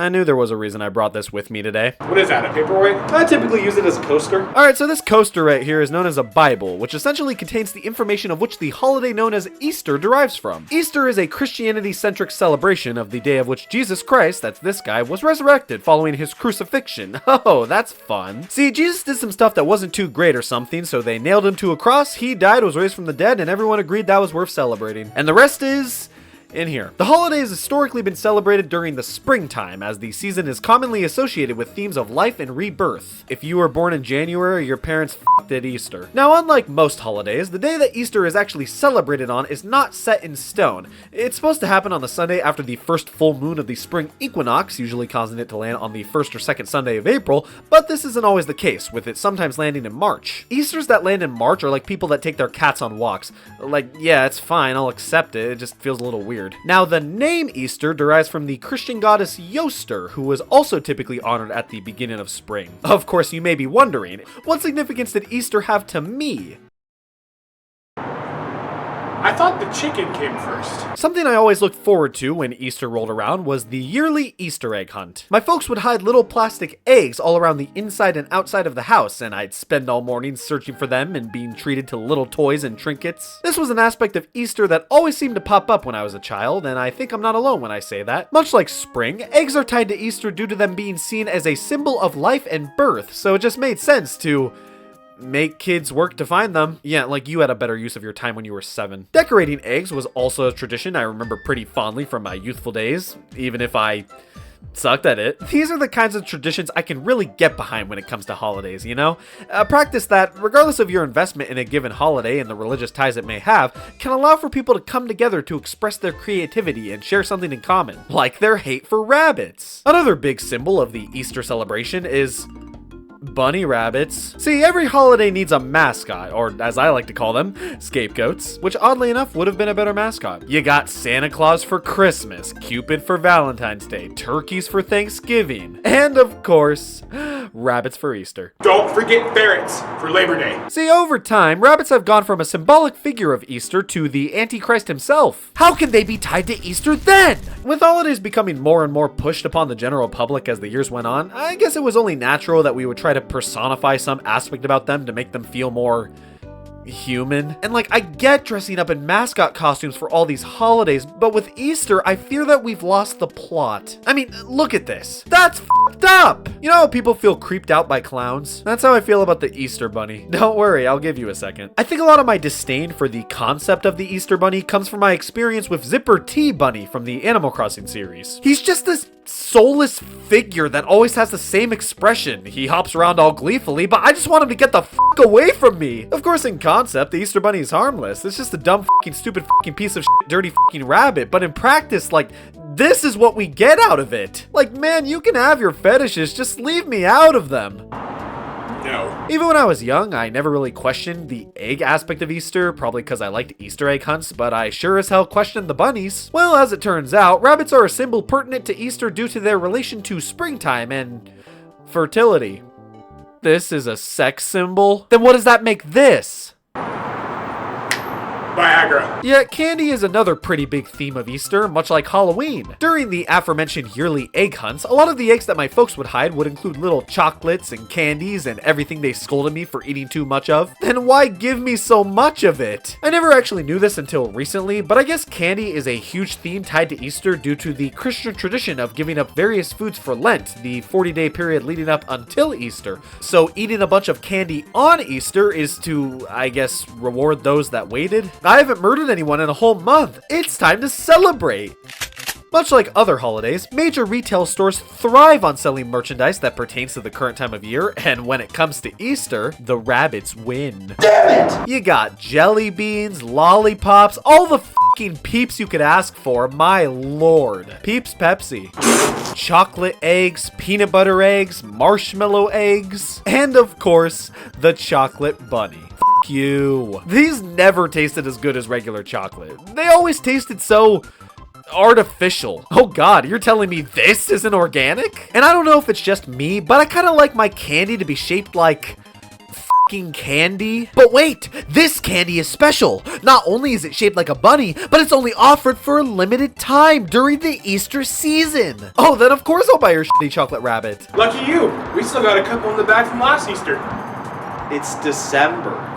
I knew there was a reason I brought this with me today. What is that, a paperweight? I typically use it as a coaster. Alright, so this coaster right here is known as a Bible, which essentially contains the information of which the holiday known as Easter derives from. Easter is a Christianity-centric celebration of the day of which Jesus Christ, that's this guy, was resurrected following his crucifixion. Oh, that's fun. See, Jesus did some stuff that wasn't too great or something, so they nailed him to a cross, he died, was raised from the dead, and everyone agreed that was worth celebrating. And the rest is in here. The holiday has historically been celebrated during the springtime, as the season is commonly associated with themes of life and rebirth. If you were born in January, your parents f***ed at Easter. Now, unlike most holidays, the day that Easter is actually celebrated on is not set in stone. It's supposed to happen on the Sunday after the first full moon of the spring equinox, usually causing it to land on the first or second Sunday of April, but this isn't always the case, with it sometimes landing in March. Easters that land in March are like people that take their cats on walks. Like, yeah, it's fine, I'll accept it, it just feels a little weird. Now, the name Easter derives from the Christian goddess Yoster, who was also typically honored at the beginning of spring. Of course, you may be wondering, what significance did Easter have to me? I thought the chicken came first. Something I always looked forward to when Easter rolled around was the yearly Easter egg hunt. My folks would hide little plastic eggs all around the inside and outside of the house, and I'd spend all morning searching for them and being treated to little toys and trinkets. This was an aspect of Easter that always seemed to pop up when I was a child, and I think I'm not alone when I say that. Much like spring, eggs are tied to Easter due to them being seen as a symbol of life and birth, so it just made sense to make kids work to find them. Yeah, like you had a better use of your time when you were 7. Decorating eggs was also a tradition I remember pretty fondly from my youthful days, even if I sucked at it. These are the kinds of traditions I can really get behind when it comes to holidays, you know? A practice that, regardless of your investment in a given holiday and the religious ties it may have, can allow for people to come together to express their creativity and share something in common, like their hate for rabbits. Another big symbol of the Easter celebration is bunny rabbits. See, every holiday needs a mascot, or as I like to call them, scapegoats, which oddly enough would have been a better mascot. You got Santa Claus for Christmas, Cupid for Valentine's Day, turkeys for Thanksgiving, and of course, rabbits for Easter. Don't forget ferrets for Labor Day. See, over time, rabbits have gone from a symbolic figure of Easter to the Antichrist himself. How can they be tied to Easter then? With holidays becoming more and more pushed upon the general public as the years went on, I guess it was only natural that we would try to personify some aspect about them to make them feel more human. And like, I get dressing up in mascot costumes for all these holidays, but with Easter, I fear that we've lost the plot. I mean, look at this. That's f***ed up! You know how people feel creeped out by clowns? That's how I feel about the Easter Bunny. Don't worry, I'll give you a second. I think a lot of my disdain for the concept of the Easter Bunny comes from my experience with Zipper T Bunny from the Animal Crossing series. He's just this soulless figure that always has the same expression. He hops around all gleefully, but I just want him to get the f*** away from me. Of course, in concept, the Easter Bunny is harmless. It's just a dumb f***ing stupid f***ing piece of shit, dirty f***ing rabbit. But in practice, like, this is what we get out of it. Like, man, you can have your fetishes, just leave me out of them. No. Even when I was young, I never really questioned the egg aspect of Easter, probably because I liked Easter egg hunts, but I sure as hell questioned the bunnies. Well, as it turns out, rabbits are a symbol pertinent to Easter due to their relation to springtime and fertility. This is a sex symbol? Then what does that make this? Viagra. Yeah, candy is another pretty big theme of Easter, much like Halloween. During the aforementioned yearly egg hunts, a lot of the eggs that my folks would hide would include little chocolates and candies and everything they scolded me for eating too much of. Then why give me so much of it? I never actually knew this until recently, but I guess candy is a huge theme tied to Easter due to the Christian tradition of giving up various foods for Lent, the 40-day period leading up until Easter. So eating a bunch of candy on Easter is to, I guess, reward those that waited. I haven't murdered anyone in a whole month. It's time to celebrate. Much like other holidays, major retail stores thrive on selling merchandise that pertains to the current time of year, and when it comes to Easter, the rabbits win. Damn it! You got jelly beans, lollipops, all the fucking Peeps you could ask for, my lord. Peeps Pepsi. Chocolate eggs, peanut butter eggs, marshmallow eggs, and of course, the chocolate bunny. F you. These never tasted as good as regular chocolate. They always tasted so artificial. Oh god, you're telling me this isn't organic? And I don't know if it's just me, but I kind of like my candy to be shaped like fucking candy? But wait, this candy is special. Not only is it shaped like a bunny, but it's only offered for a limited time during the Easter season. Oh, then of course I'll buy your shitty chocolate rabbit. Lucky you. We still got a couple in the back from last Easter. It's December.